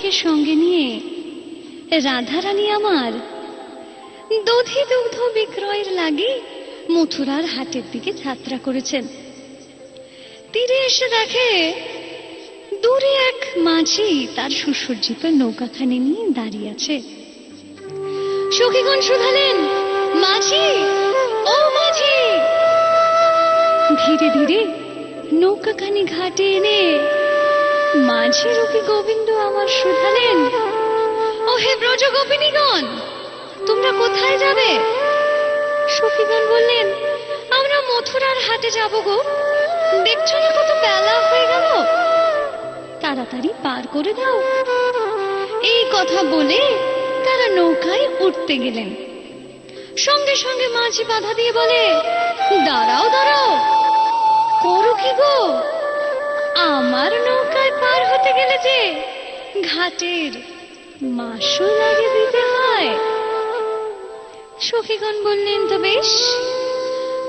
রানীকে সঙ্গে নিয়ে রাধারানী আমার দধি দুগ্ধ বিক্রয়ের লাগি মথুরার হাটের দিকে যাত্রা করেছেন। তীরে এসে দেখে দূরে এক মাঝি তার সুসজ্জিত নৌকাখানি নিয়ে দাঁড়িয়ে আছে। সখীগণ শুধালেন, মাঝি, ও মাঝি! ধীরে ধীরে নৌকাখানি ঘাটে এনে মাঝি রূপী গোবিন্দ আমার শুধালেন, ও হে ব্রজ গোপিনীগণ, তোমরা কোথায় যাবে? সখীগণ বললেন, আমরা মথুরার হাটে যাব গো, দেখছো না কত বেলা হয়ে গেল, তাড়াতাড়ি পার করে দাও। এই কথা বলে তারা নৌকায় উঠতে গেলেন। সঙ্গে সঙ্গে মাঝি বাধা দিয়ে বলে, দাঁড়াও দাঁড়াও, করো কি গো? আমার নৌকায় পার হতে গেলে যে ঘাটের মাসুল আগে দিতে হয়। সখীগণ বললেন, তো বেশ,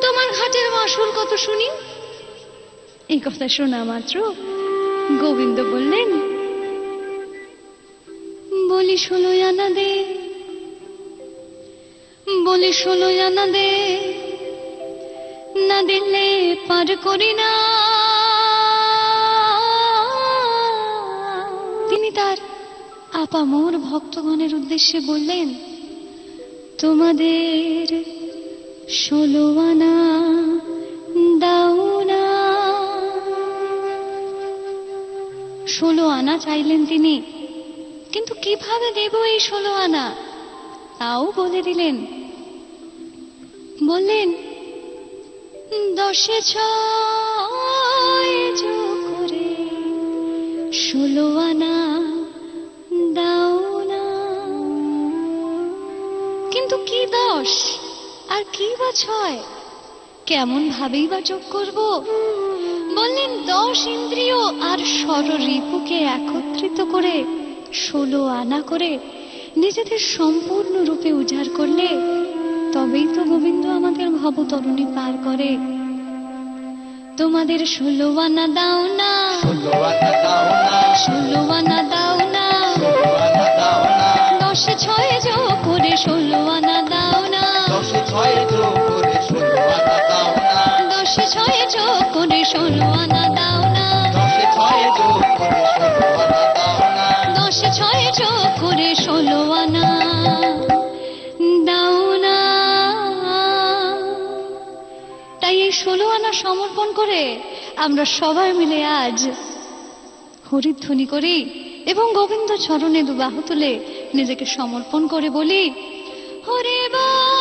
তোমার ঘাটের মাসুল কত শুনি। এই কথা শোনা মাত্র গোবিন্দ বললেন, বলি 16 আনা দে, বলি 16 আনা দে, না দিলে পার করি না। তিনি তার আপামর ভক্তগণের উদ্দেশ্যে বললেন, তোমাদের 16 আনা দাও না। 16 আনা চাইলেন তিনি, কিন্তু কিভাবে দেব এই 16 আনা তাও বলে দিলেন। বললেন, 10 6 যোগ করে 16 আনা দাও না। কিন্তু কি 10 আর কি বা 6, কেমন ভাবেই বা যোগ করব? বললেন, 10 ইন্দ্রিয় আর ষড়রিপুকে একত্রিত করে 16 আনা করে নিজেদের সম্পূর্ণ রূপে উজাড় করলে তবেই তো গোবিন্দ আমাদের ভবতরণী পার করে। তোমাদের 16 আনা দাও না, 16 আনা দাও না, 10 6 যোগ করে 16 আনা দাও না, 10 6 যোগ করে 16 আনা দাও না, 10 6 যোগ করে 16 আনা দাও না, 10 6 যোগ করে 16 আনা দাও না, 10 6 যোগ করে 16 আনা দাও না। তাই এই 16 আনা সমর্পণ করে আমরা সবাই মিলে আজ হরিধ্বনি করি এবং গোবিন্দ চরণে দুবাহু তুলে নিজেকে সমর্পণ করে বলি, হরে বল।